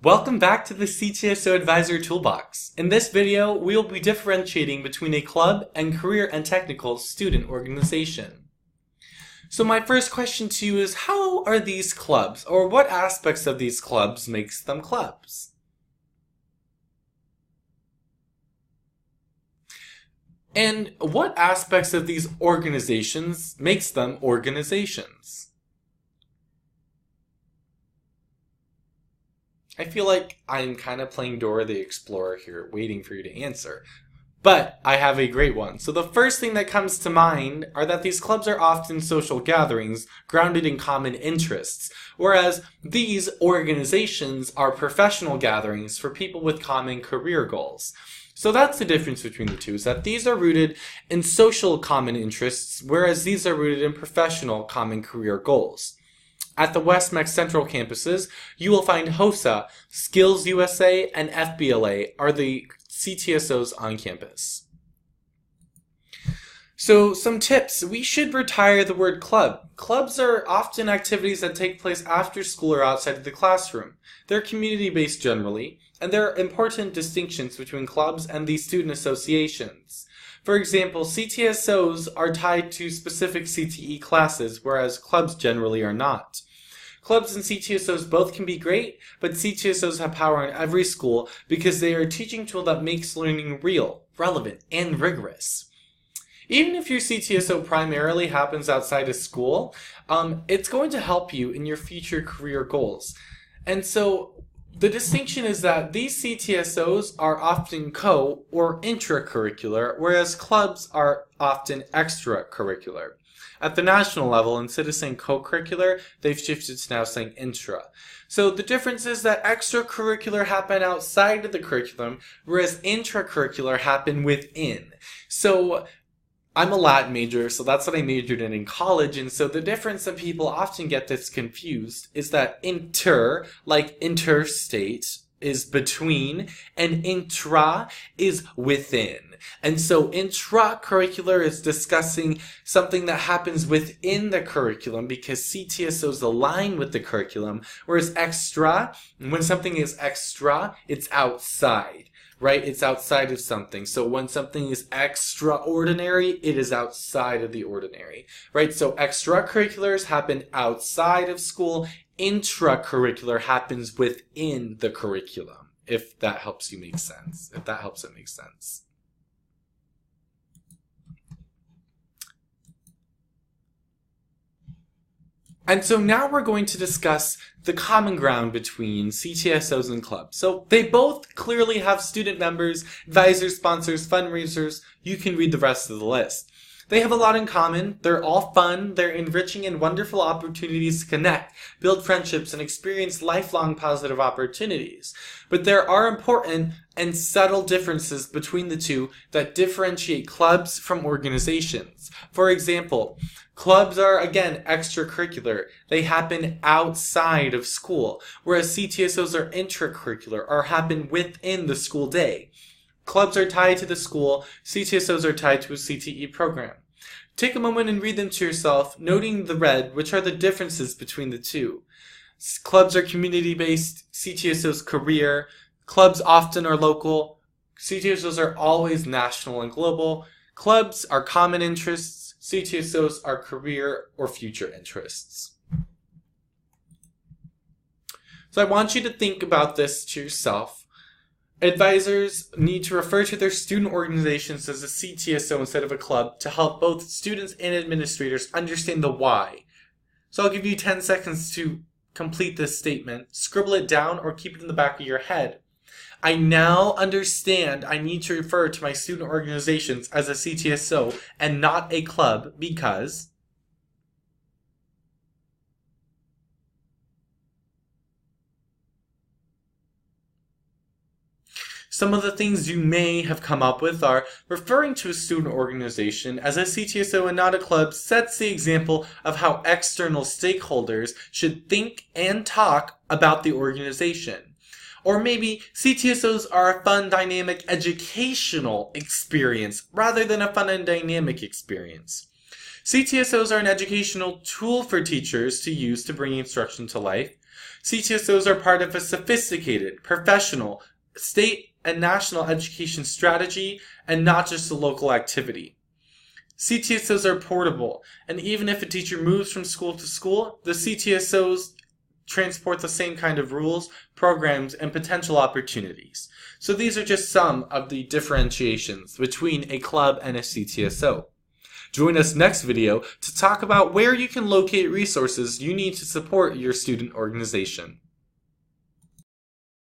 Welcome back to the CTSO Advisor Toolbox. In this video, we will be differentiating between a club and career and technical student organization. So my first question to you is, how are these clubs, or what aspects of these clubs makes them clubs? And what aspects of these organizations makes them organizations? I feel like I'm kind of playing Dora the Explorer here, waiting for you to answer. But I have a great one. So the first thing that comes to mind are that these clubs are often social gatherings grounded in common interests, whereas these organizations are professional gatherings for people with common career goals. So that's the difference between the two, is that these are rooted in social common interests, whereas these are rooted in professional common career goals. At the West Mex Central campuses, you will find HOSA, Skills USA, and FBLA are the CTSOs on campus. So some tips. We should retire the word club. Clubs are often activities that take place after school or outside of the classroom. They're community-based generally, and there are important distinctions between clubs and these student associations. For example, CTSOs are tied to specific CTE classes, whereas clubs generally are not. Clubs and CTSOs both can be great, but CTSOs have power in every school because they are a teaching tool that makes learning real, relevant, and rigorous. Even if your CTSO primarily happens outside of school, it's going to help you in your future career goals. And so the distinction is that these CTSOs are often co- or intracurricular, whereas clubs are often extracurricular. At the national level, instead of saying co-curricular, they've shifted to now saying intra. So the difference is that extracurricular happen outside of the curriculum, whereas intracurricular happen within. So I'm a Latin major, so that's what I majored in college, and so the difference that people often get this confused is that inter, like interstate, is between, and intra is within. And so intracurricular is discussing something that happens within the curriculum because CTSOs align with the curriculum, whereas extra, when something is extra, it's outside. Right? It's outside of something. So when something is extraordinary, it is outside of the ordinary. Right? So extracurriculars happen outside of school. Intracurricular happens within the curriculum. If that helps you make sense. If that helps it make sense. And so now we're going to discuss the common ground between CTSOs and clubs. So they both clearly have student members, advisors, sponsors, fundraisers. You can read the rest of the list. They have a lot in common. They're all fun. They're enriching and wonderful opportunities to connect, build friendships, and experience lifelong positive opportunities. But there are important and subtle differences between the two that differentiate clubs from organizations. For example, clubs are, again, extracurricular. They happen outside of school, whereas CTSOs are intracurricular or happen within the school day. Clubs are tied to the school, CTSOs are tied to a CTE program. Take a moment and read them to yourself, noting the red, which are the differences between the two. Clubs are community-based, CTSOs career. Clubs often are local. CTSOs are always national and global. Clubs are common interests. CTSOs are career or future interests. So I want you to think about this to yourself. Advisors need to refer to their student organizations as a CTSO instead of a club to help both students and administrators understand the why. So I'll give you 10 seconds to complete this statement. Scribble it down or keep it in the back of your head. I now understand I need to refer to my student organizations as a CTSO and not a club because... Some of the things you may have come up with are referring to a student organization as a CTSO and not a club sets the example of how external stakeholders should think and talk about the organization. Or maybe CTSOs are a fun, dynamic, educational experience rather than a fun and dynamic experience. CTSOs are an educational tool for teachers to use to bring instruction to life. CTSOs are part of a sophisticated, professional, state and national education strategy and not just a local activity. CTSOs are portable, and even if a teacher moves from school to school, the CTSOs transport the same kind of rules, programs, and potential opportunities. So these are just some of the differentiations between a club and a CTSO. Join us next video to talk about where you can locate resources you need to support your student organization.